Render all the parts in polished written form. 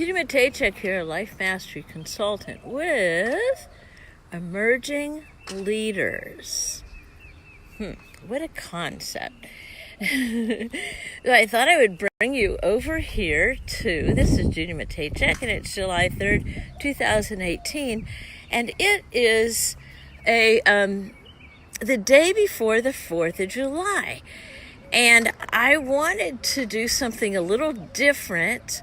Tina Matejcek here, Life Mastery Consultant with Emerging Leaders. What a concept. I thought I would bring you over here to, this is Tina Matejcek, and it's July 3rd, 2018, and it is the day before the 4th of July. And I wanted to do something a little different.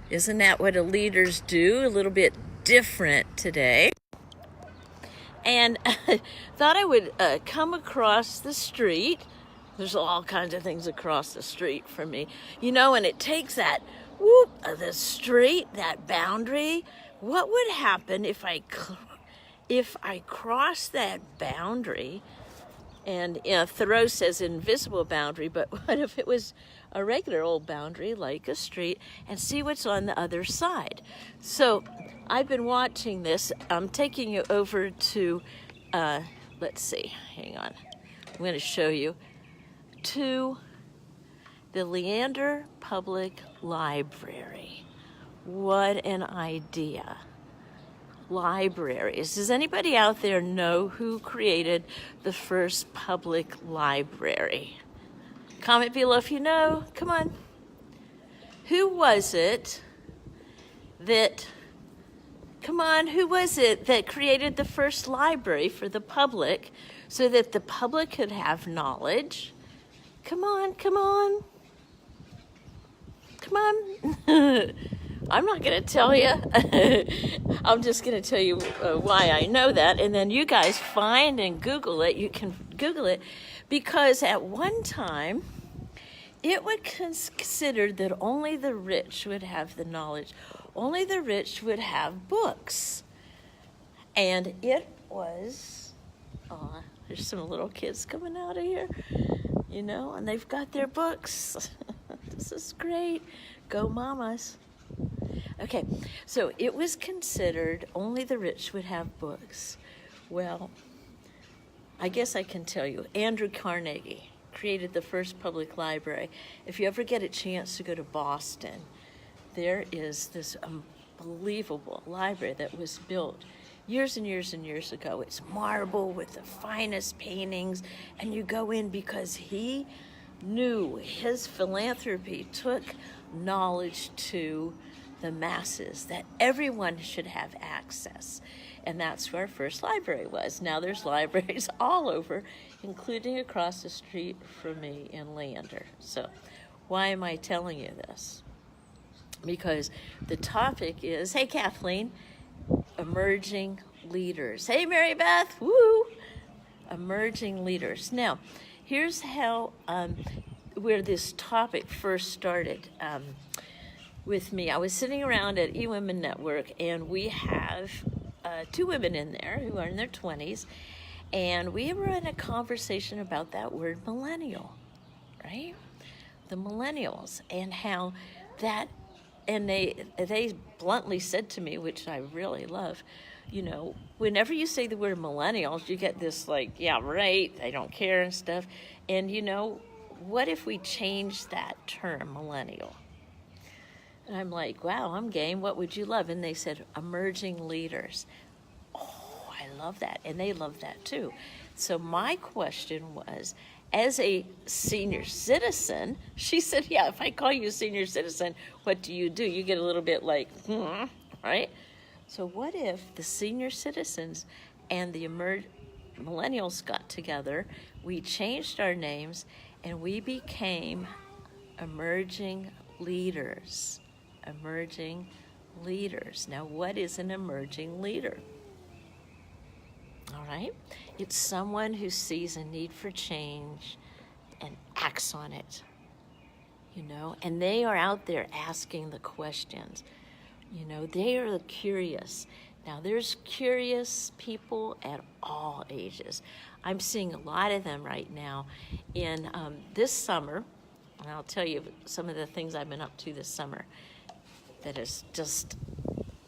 Isn't that what leaders do? A little bit different today. And thought I would come across the street. There's all kinds of things across the street for me. You know, and it takes that, the street, that boundary. What would happen if I cross that boundary? And Thoreau says invisible boundary, but what if it was a regular old boundary like a street, and see what's on the other side? So I've been watching this. I'm taking you over to, let's see, hang on. I'm going to show you to the Leander Public Library. What an idea. Libraries. Does anybody out there know who created the first public library? Comment below if you know. Come on. Who was it that created the first library for the public so that the public could have knowledge? Come on. I'm not going to tell you. I'm just going to tell you why I know that. And then you guys find and Google it. You can Google it. Because at one time, it was considered that only the rich would have the knowledge. Only the rich would have books. And it was, there's some little kids coming out of here, you know, and they've got their books. This is great. Go mamas. Okay, so it was considered only the rich would have books. Well, I guess I can tell you, Andrew Carnegie created the first public library. If you ever get a chance to go to Boston, there is this unbelievable library that was built years and years and years ago. It's marble with the finest paintings, and you go in because he knew his philanthropy took knowledge to the masses, that everyone should have access. And that's where our first library was. Now there's libraries all over, including across the street from me in Leander. So why am I telling you this? Because the topic is, hey Kathleen, emerging leaders. Hey Mary Beth, woo! Emerging leaders. Now, here's how, where this topic first started. With me. I was sitting around at eWomen Network, and we have two women in there who are in their 20s, and we were in a conversation about that word millennial, right? The millennials, and how that, and they bluntly said to me, which I really love, you know, whenever you say the word millennials, you get this like, yeah, right, they don't care and stuff, and you know, what if we change that term, millennial? And I'm like, wow, I'm game. What would you love? And they said, emerging leaders. Oh, I love that. And they love that too. So my question was, as a senior citizen, she said, yeah, if I call you a senior citizen, what do? You get a little bit like, right? So what if the senior citizens and the millennials got together, we changed our names, and we became emerging leaders? Emerging leaders. Now, what is an emerging leader? All right. It's someone who sees a need for change and acts on it, you know, and they are out there asking the questions. You know, they are curious. Now, there's curious people at all ages. I'm seeing a lot of them right now in this summer, and I'll tell you some of the things I've been up to this summer that is just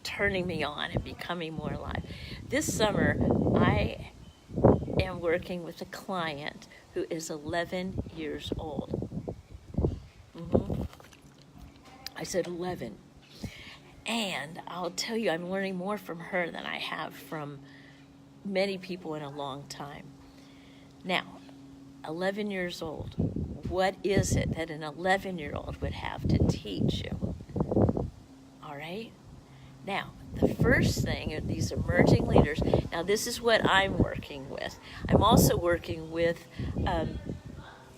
turning me on and becoming more alive. This summer, I am working with a client who is 11 years old. I said 11. And I'll tell you, I'm learning more from her than I have from many people in a long time. Now, 11 years old. What is it that an 11-year-old would have to teach you? All right? Now, the first thing are these emerging leaders. Now, this is what I'm working with. I'm also working with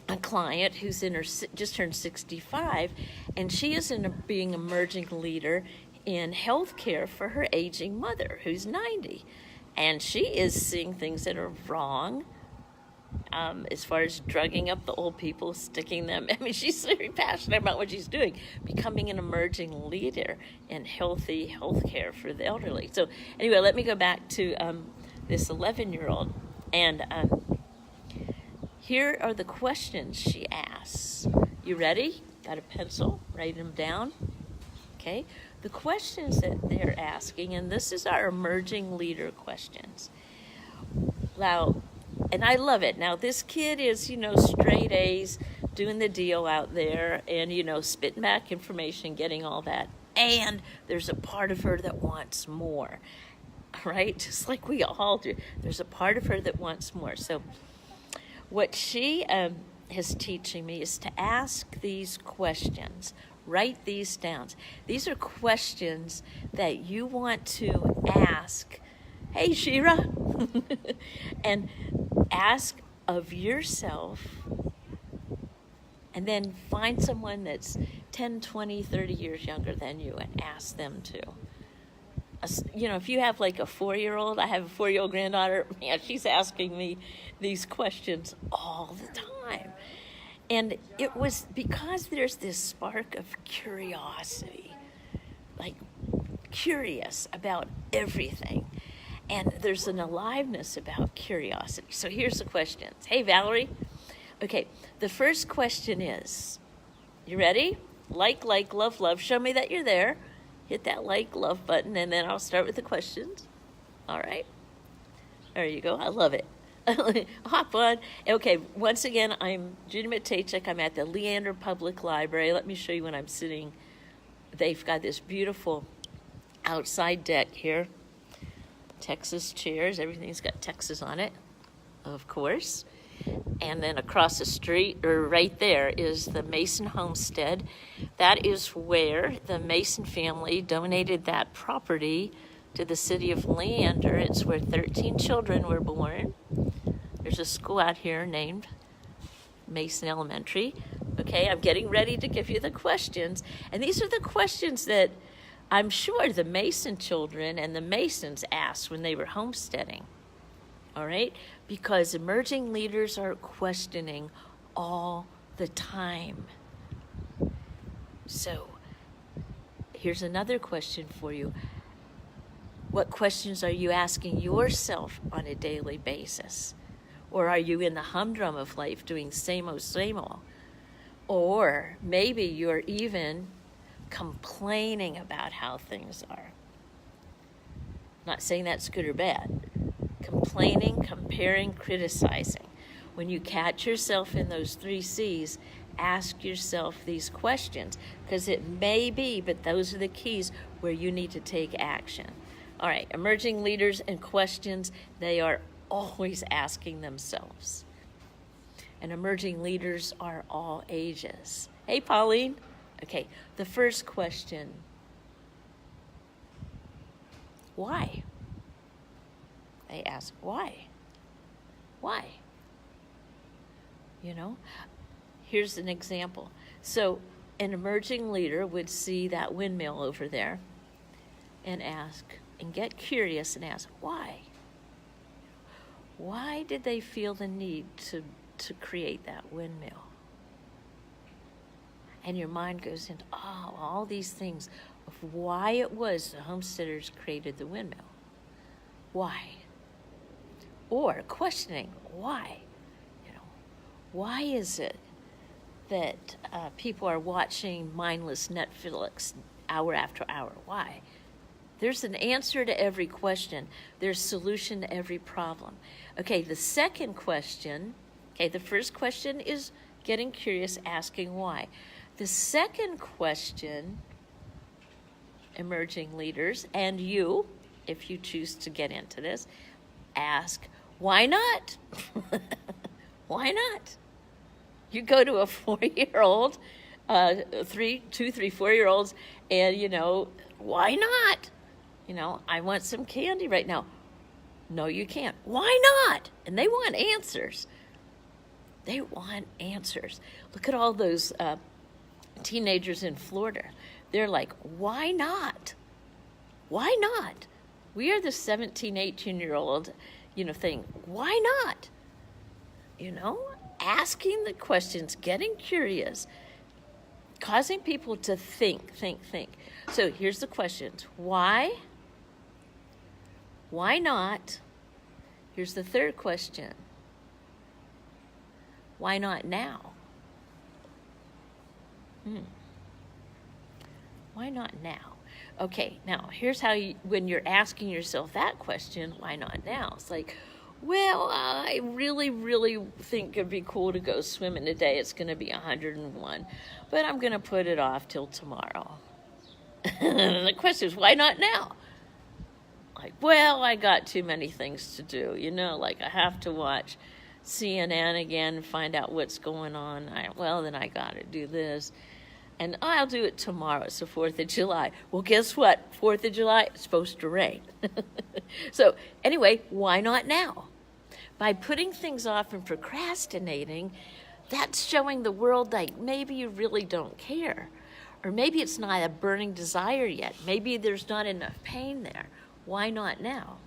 a client who's in her just turned 65, and she is being emerging leader in healthcare for her aging mother who's 90, and she is seeing things that are wrong. As far as drugging up the old people, sticking them. I mean, she's very passionate about what she's doing, becoming an emerging leader in healthy healthcare for the elderly. So anyway, let me go back to this 11-year-old. And here are the questions she asks. You ready? Got a pencil? Write them down. Okay. The questions that they're asking, and this is our emerging leader questions. Now, and I love it. Now, this kid is, straight A's, doing the deal out there, and, spitting back information, getting all that. And there's a part of her that wants more, right? Just like we all do. There's a part of her that wants more. So what she is teaching me is to ask these questions. Write these down. These are questions that you want to ask. Hey, Shira. And ask of yourself, and then find someone that's 10, 20, 30 years younger than you and ask them to. If you have like a 4-year-old, I have a 4-year-old granddaughter, man, she's asking me these questions all the time. And it was because there's this spark of curiosity, like curious about everything. And there's an aliveness about curiosity. So here's the questions. Hey, Valerie. Okay, the first question is, you ready? Like, love, love. Show me that you're there. Hit that like, love button, and then I'll start with the questions. All right. There you go. I love it. Hop on. Okay, once again, I'm Judy Matejcik. I'm at the Leander Public Library. Let me show you when I'm sitting. They've got this beautiful outside deck here. Texas chairs. Everything's got Texas on it, of course. And then across the street, or right there, is the Mason Homestead. That is where the Mason family donated that property to the city of Leander. It's where 13 children were born. There's a school out here named Mason Elementary. Okay, I'm getting ready to give you the questions. And these are the questions that I'm sure the Mason children and the Masons asked when they were homesteading, all right? Because emerging leaders are questioning all the time. So here's another question for you. What questions are you asking yourself on a daily basis? Or are you in the humdrum of life doing same old? Or maybe you're even complaining about how things are. Not saying that's good or bad. Complaining, comparing, criticizing. When you catch yourself in those 3 C's, ask yourself these questions, because it may be, but those are the keys where you need to take action. All right, emerging leaders and questions they are always asking themselves. And emerging leaders are all ages. Hey, Pauline. Okay, the first question, why? They ask, why? Why? Here's an example. So an emerging leader would see that windmill over there and ask, and get curious and ask, why? Why did they feel the need to create that windmill? And your mind goes into all these things of why it was the homesteaders created the windmill. Why? Or questioning, why? Why is it that people are watching mindless Netflix hour after hour? Why? There's an answer to every question. There's a solution to every problem. Okay, the second question, the first question is getting curious, asking why. The second question emerging leaders, and you, if you choose to get into this, ask, why not? Why not? You go to a 4-year-old, 4-year-olds, and, why not? I want some candy right now. No, you can't. Why not? And they want answers. They want answers. Look at all those teenagers in Florida. They're like, why not? Why not? We are the 17, 18-year-old, thing. Why not? Asking the questions, getting curious, causing people to think. So here's the questions. Why? Why not? Here's the third question. Why not now? Why not now? Okay, now here's how when you're asking yourself that question, why not now? It's like, well, I really, really think it'd be cool to go swimming today. It's going to be 101, but I'm going to put it off till tomorrow. The question is, why not now? Like, well, I got too many things to do, like I have to watch CNN again and find out what's going on. Then I got to do this. And I'll do it tomorrow. It's the 4th of July. Well, guess what? 4th of July, it's supposed to rain. So anyway, why not now? By putting things off and procrastinating, that's showing the world like maybe you really don't care. Or maybe it's not a burning desire yet. Maybe there's not enough pain there. Why not now?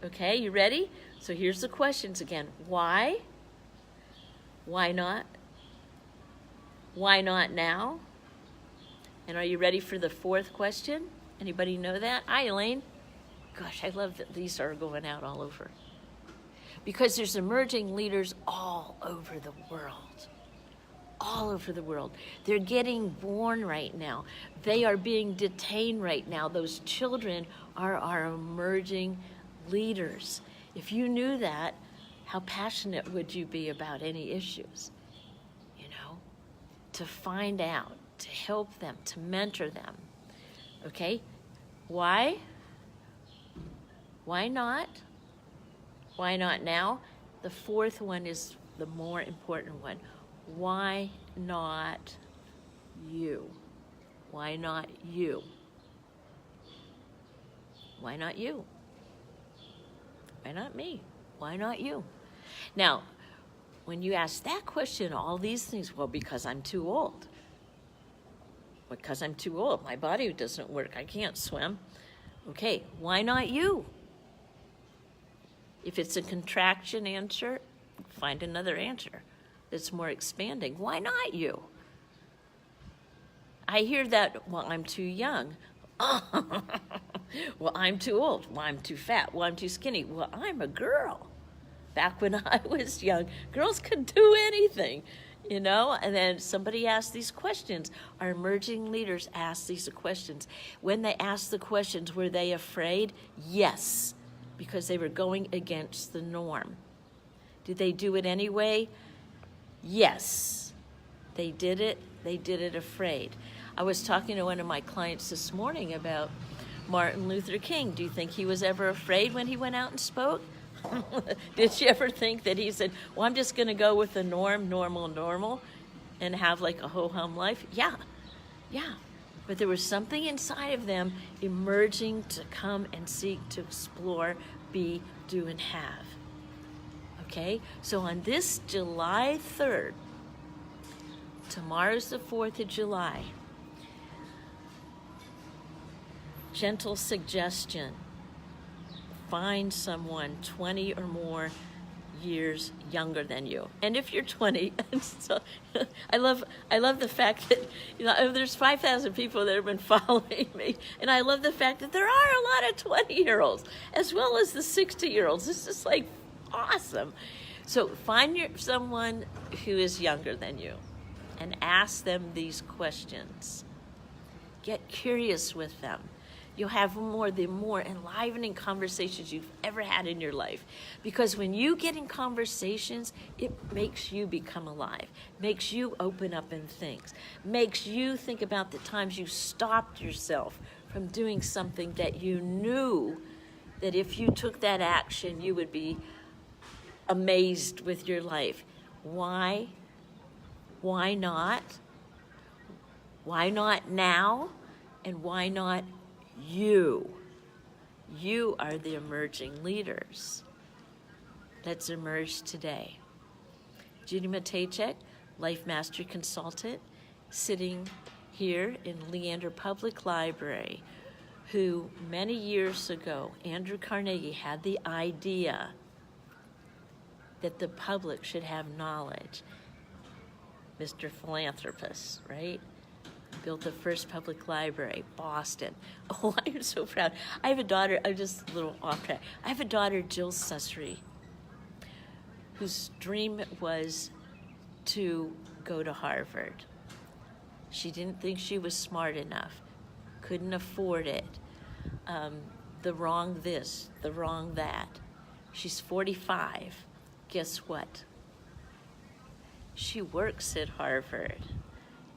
Okay, you ready? So here's the questions again. Why? Why not? Why not now? And are you ready for the 4th question? Anybody know that? Hi, Elaine. Gosh, I love that these are going out all over. Because there's emerging leaders all over the world. All over the world. They're getting born right now. They are being detained right now. Those children are our emerging leaders. If you knew that, how passionate would you be about any issues? To find out, to help them, to mentor them. Okay? Why? Why not? Why not now? The 4th one is the more important one. Why not you? Why not you? Why not you? Why not me? Why not you? Now, when you ask that question, all these things, well, because I'm too old. Because I'm too old. My body doesn't work. I can't swim. Okay, why not you? If it's a contraction answer, find another answer that's more expanding. Why not you? I hear that, well, I'm too young. Well, I'm too old. Well, I'm too fat. Well, I'm too skinny. Well, I'm a girl. Back when I was young, girls could do anything, And then somebody asked these questions. Our emerging leaders asked these questions. When they asked the questions, were they afraid? Yes, because they were going against the norm. Did they do it anyway? Yes, they did it. They did it afraid. I was talking to one of my clients this morning about Martin Luther King. Do you think he was ever afraid when he went out and spoke? Did you ever think that he said, well, I'm just going to go with the normal, and have like a ho-hum life? Yeah. But there was something inside of them emerging to come and seek to explore, be, do, and have. Okay? So on this July 3rd, tomorrow's the 4th of July, gentle suggestion. Find someone 20 or more years younger than you. And if you're 20, so I love the fact that there's 5,000 people that have been following me, and I love the fact that there are a lot of 20-year-olds as well as the 60-year-olds. This is like awesome. So find someone who is younger than you and ask them these questions. Get curious with them. You'll have the more enlivening conversations you've ever had in your life. Because when you get in conversations, it makes you become alive, makes you open up and think, makes you think about the times you stopped yourself from doing something that you knew that if you took that action, you would be amazed with your life? Why? Why not? Why not now? And why not you? You are the emerging leaders. Let's emerge today. Judy Matejcek, Life Mastery Consultant, sitting here in Leander Public Library, who many years ago, Andrew Carnegie had the idea that the public should have knowledge. Mr. Philanthropist, right? Built the first public library, Boston. Oh, I am so proud. I have a daughter, I'm just a little off track. I have a daughter, Jill Sussery, whose dream was to go to Harvard. She didn't think she was smart enough, couldn't afford it. The wrong this, the wrong that. She's 45. Guess what? She works at Harvard,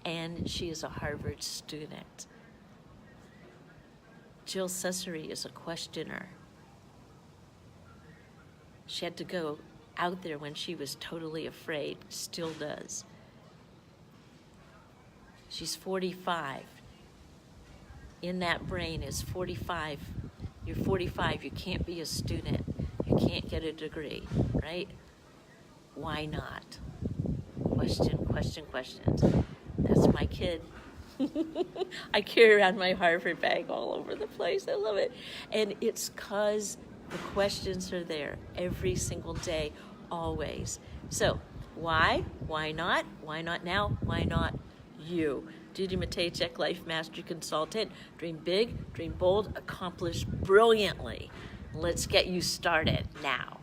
and she is a Harvard student. Jill Sussery is a questioner. She had to go out there when she was totally afraid, still does. She's 45. In that brain is 45. You're 45, you can't be a student. You can't get a degree, right? Why not? Questions. That's my kid. I carry around my Harvard bag all over the place. I love it. And it's because the questions are there every single day, always. So why? Why not? Why not now? Why not you? Judy Matejcek, Life Mastery Consultant. Dream big, dream bold, accomplish brilliantly. Let's get you started now.